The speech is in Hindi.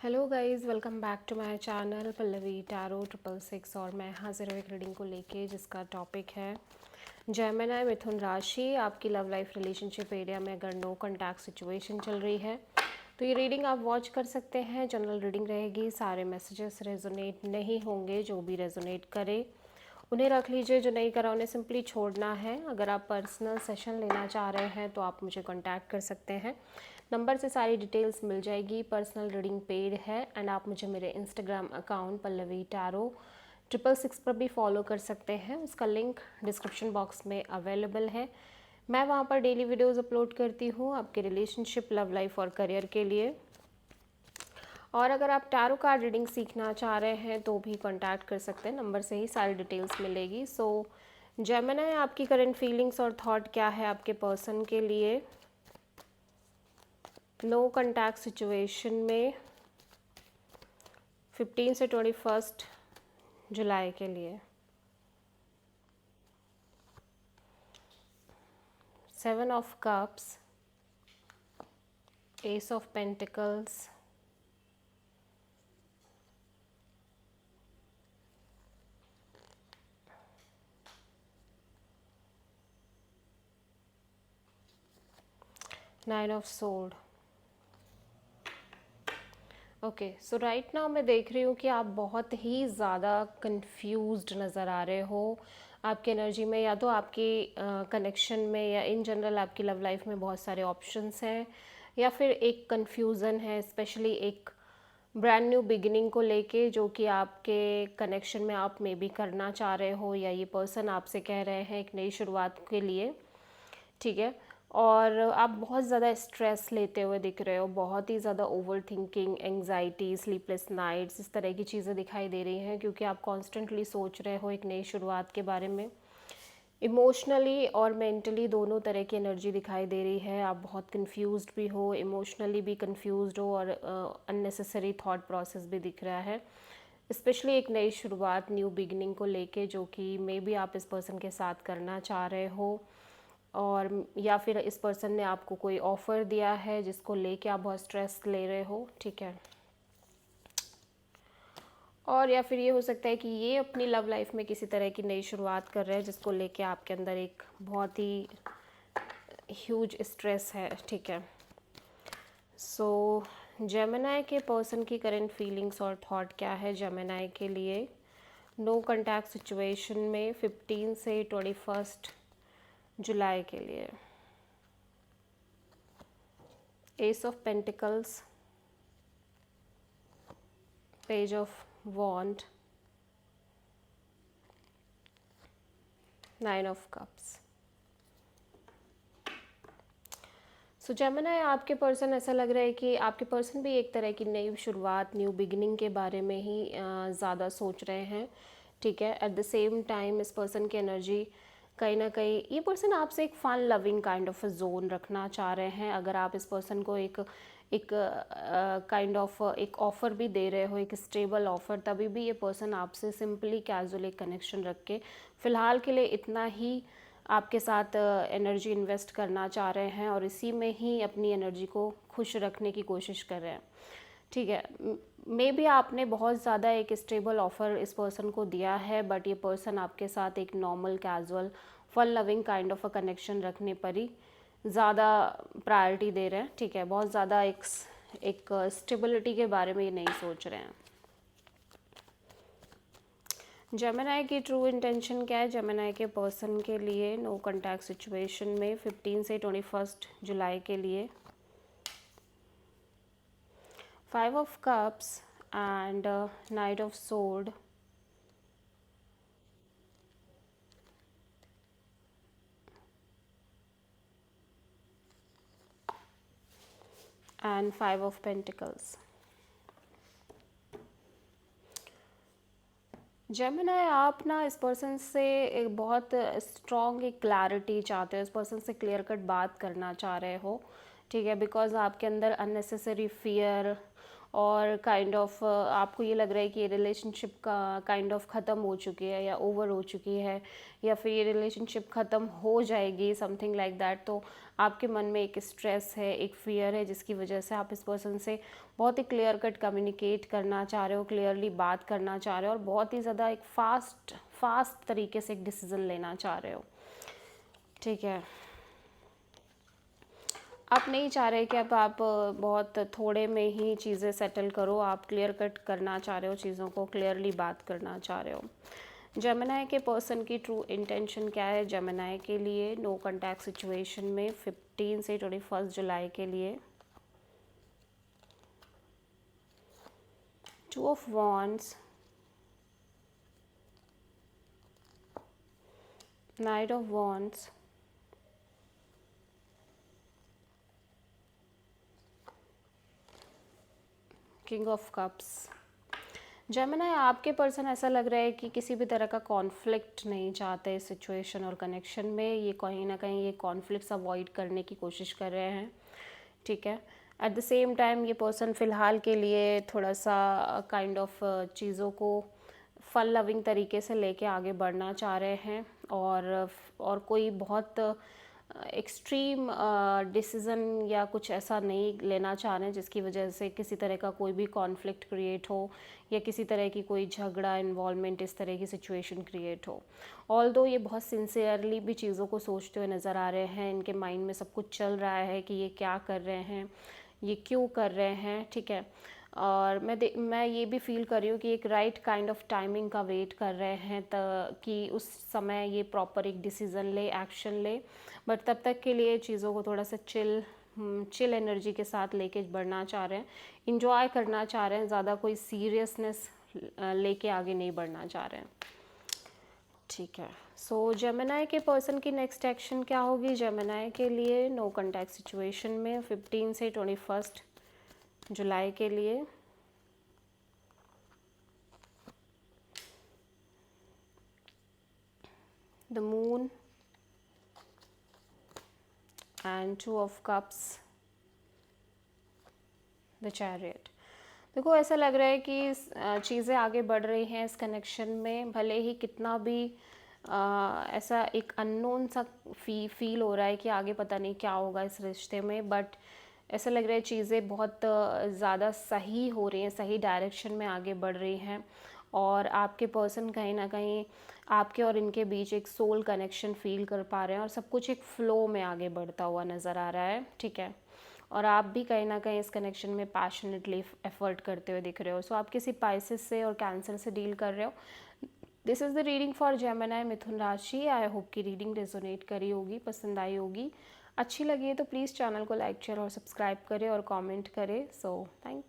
Hello guys, welcome back to my channel Pallavi tarot 666। और मैं हाजिर हूँ एक रीडिंग को लेके जिसका टॉपिक है जेमिनी मिथुन राशि। आपकी लव लाइफ रिलेशनशिप एरिया में अगर नो कॉन्टैक्ट सिचुएशन चल रही है तो ये रीडिंग आप वॉच कर सकते हैं। जनरल रीडिंग रहेगी, सारे मैसेजेस रेजोनेट नहीं होंगे। जो भी रेजोनेट करे उन्हें रख लीजिए, जो नहीं करा उन्हें सिंपली छोड़ना है। अगर आप पर्सनल सेशन लेना चाह रहे हैं तो आप मुझे कांटेक्ट कर सकते हैं। नंबर से सारी डिटेल्स मिल जाएगी। पर्सनल रीडिंग पेड है एंड आप मुझे मेरे इंस्टाग्राम अकाउंट पल्लवी टैरो 666 पर भी फॉलो कर सकते हैं। उसका लिंक डिस्क्रिप्शन बॉक्स में अवेलेबल है। मैं वहाँ पर डेली वीडियोज़ अपलोड करती हूँ आपके रिलेशनशिप, लव लाइफ और करियर के लिए। और अगर आप टैरो कार्ड रीडिंग सीखना चाह रहे हैं तो भी कांटेक्ट कर सकते हैं। नंबर से ही सारी डिटेल्स मिलेगी। सो जेमिनी, आपकी करंट फीलिंग्स और थॉट क्या है आपके पर्सन के लिए नो कॉन्टैक्ट सिचुएशन में 15 से 21 जुलाई के लिए। 7 of cups, S of pentacles, nine of sword. Okay, so right now मैं देख रही हूँ कि आप बहुत ही ज़्यादा कंफ्यूज्ड नज़र आ रहे हो। आपकी एनर्जी में या तो आपकी कनेक्शन में या इन जनरल आपकी लव लाइफ में बहुत सारे ऑप्शंस हैं, या फिर एक कंफ्यूज़न है, स्पेशली एक ब्रांड न्यू बिगिनिंग को लेके जो कि आपके कनेक्शन में आप मे बी करना चाह रहे हो, या ये पर्सन आपसे कह रहे हैं एक नई शुरुआत के लिए। ठीक है। और आप बहुत ज़्यादा स्ट्रेस लेते हुए दिख रहे हो, बहुत ही ज़्यादा over thinking, anxiety, sleepless nights, इस तरह की चीज़ें दिखाई दे रही हैं, क्योंकि आप कॉन्स्टेंटली सोच रहे हो एक नई शुरुआत के बारे में। इमोशनली और मेंटली दोनों तरह की एनर्जी दिखाई दे रही है। आप बहुत कंफ्यूज्ड भी हो, इमोशनली भी कंफ्यूज्ड हो, और अननेसेसरी थॉट प्रोसेस भी दिख रहा है, स्पेशली एक नई शुरुआत, न्यू बिगिनिंग को लेके, जो कि मे बी आप इस पर्सन के साथ करना चाह रहे हो। और या फिर इस पर्सन ने आपको कोई ऑफ़र दिया है जिसको लेके आप बहुत स्ट्रेस ले रहे हो। ठीक है। और या फिर ये हो सकता है कि ये अपनी लव लाइफ में किसी तरह की नई शुरुआत कर रहे हैं जिसको लेके आपके अंदर एक बहुत ही ह्यूज स्ट्रेस है। ठीक है। सो जेमिनी के पर्सन की करंट फीलिंग्स और थॉट क्या है जेमिनी के लिए नो कॉन्टैक्ट सिचुएशन में 15 से 21 जुलाई के लिए। Ace of pentacles, page of wand, nine of cups. So Gemini, आपके पर्सन, ऐसा लग रहा है कि आपके पर्सन भी एक तरह की नई शुरुआत, न्यू बिगिनिंग के बारे में ही ज़्यादा सोच रहे हैं। ठीक है। एट द सेम टाइम इस पर्सन की एनर्जी कहीं ना कहीं, ये पर्सन आपसे एक fun loving kind of a zone रखना चाह रहे हैं। अगर आप इस पर्सन को एक एक काइंड ऑफ एक ऑफ़र भी दे रहे हो, एक स्टेबल ऑफ़र, तभी भी ये पर्सन आपसे सिंपली कैजुअल एक कनेक्शन रख के फ़िलहाल के लिए इतना ही आपके साथ एनर्जी इन्वेस्ट करना चाह रहे हैं, और इसी में ही अपनी एनर्जी को खुश रखने की कोशिश कर रहे हैं। ठीक है। मे बी आपने बहुत ज़्यादा एक स्टेबल ऑफ़र इस पर्सन को दिया है, बट ये पर्सन आपके साथ एक normal, casual, fun loving kind of a connection रखने पर ही ज़्यादा प्रायोरिटी दे रहे हैं। ठीक है। बहुत ज़्यादा एक स्टेबिलिटी के बारे में ये नहीं सोच रहे हैं। जेमिनी की ट्रू इंटेंशन क्या है जेमिनी के पर्सन के लिए नो कॉन्टैक्ट सिचुएशन में 15 से 21 जुलाई के लिए? 5 of cups and night of sword, and 5 of pentacles. Gemini, आप ना इस पर्सन से एक बहुत स्ट्रॉन्ग एक क्लैरिटी चाहते हो, इस पर्सन से क्लियर कट बात करना चाह रहे हो। ठीक है। बिकॉज आपके अंदर अननेसेसरी फियर और काइंड ऑफ आपको ये लग रहा है कि ये रिलेशनशिप का काइंड ऑफ ख़त्म हो चुकी है या ओवर हो चुकी है, या फिर ये रिलेशनशिप ख़त्म हो जाएगी, समथिंग लाइक दैट। तो आपके मन में एक स्ट्रेस है, एक फियर है, जिसकी वजह से आप इस पर्सन से बहुत ही क्लियर कट कम्युनिकेट करना चाह रहे हो, क्लियरली बात करना चाह रहे हो, और बहुत ही ज़्यादा एक फास्ट तरीके से एक डिसीज़न लेना चाह रहे हो। ठीक है, आप नहीं चाह रहे कि अब आप बहुत थोड़े में ही चीज़ें सेटल करो, आप क्लियर कट करना चाह रहे हो, चीज़ों को क्लियरली बात करना चाह रहे हो। जेमिनी के पर्सन की ट्रू इंटेंशन क्या है जेमिनी के लिए नो कॉन्टैक्ट सिचुएशन में 15 से 21 जुलाई के लिए? 2 of wands, night of wands, king of cups. Gemini, आपके पर्सन ऐसा लग रहा है कि किसी भी तरह का कॉन्फ्लिक्ट नहीं चाहते इस सिचुएशन और कनेक्शन में। ये कहीं ना कहीं ये कॉन्फ्लिक्ट्स अवॉइड करने की कोशिश कर रहे हैं। ठीक है, एट द सेम टाइम ये पर्सन फ़िलहाल के लिए थोड़ा सा काइंड ऑफ चीज़ों को फन लविंग तरीके से लेके आगे बढ़ना चाह रहे हैं, और कोई बहुत एक्सट्रीम डिसीज़न या कुछ ऐसा नहीं लेना चाह रहे हैं जिसकी वजह से किसी तरह का कोई भी कॉन्फ्लिक्ट क्रिएट हो या किसी तरह की कोई झगड़ा इन्वॉल्वमेंट इस तरह की सिचुएशन क्रिएट हो। ऑल्दो ये बहुत सिंसियरली भी चीज़ों को सोचते हुए नज़र आ रहे हैं, इनके माइंड में सब कुछ चल रहा है कि ये क्या कर रहे हैं, ये क्यों कर रहे हैं। ठीक है, और मैं ये भी फील कर रही हूँ कि एक राइट काइंड ऑफ टाइमिंग का वेट कर रहे हैं कि उस समय ये प्रॉपर एक डिसीज़न ले, एक्शन ले। बट तब तक के लिए चीज़ों को थोड़ा सा चिल एनर्जी के साथ लेके बढ़ना चाह रहे हैं, इंजॉय करना चाह रहे हैं, ज़्यादा कोई सीरियसनेस लेके आगे नहीं बढ़ना चाह रहे हैं। ठीक है, सो जेमिनी के पर्सन की नेक्स्ट एक्शन क्या होगी जेमिनी के लिए नो कॉन्टैक्ट सिचुएशन में 15 से 21 जुलाई के लिए? The moon and 2 of cups, the chariot. देखो, ऐसा लग रहा है कि चीज़ें आगे बढ़ रही हैं इस कनेक्शन में, भले ही कितना भी ऐसा एक अननोन सा फील हो रहा है कि आगे पता नहीं क्या होगा इस रिश्ते में, बट ऐसा लग रहा है चीज़ें बहुत ज़्यादा सही हो रही हैं, सही डायरेक्शन में आगे बढ़ रही हैं, और आपके पर्सन कहीं ना कहीं आपके और इनके बीच एक सोल कनेक्शन फील कर पा रहे हैं, और सब कुछ एक फ़्लो में आगे बढ़ता हुआ नज़र आ रहा है। ठीक है, और आप भी कहीं ना कहीं इस कनेक्शन में पैशनेटली एफर्ट करते हुए दिख रहे हो। सो आप किसी पाइसेस से और कैंसर से डील कर रहे हो। This is the reading for Gemini मिथुन राशि। आई होप की रीडिंग रेजोनेट करी होगी, पसंद आई होगी। अच्छी लगी है तो प्लीज़ चैनल को लाइक शेयर और सब्सक्राइब करें और कमेंट करें। So thank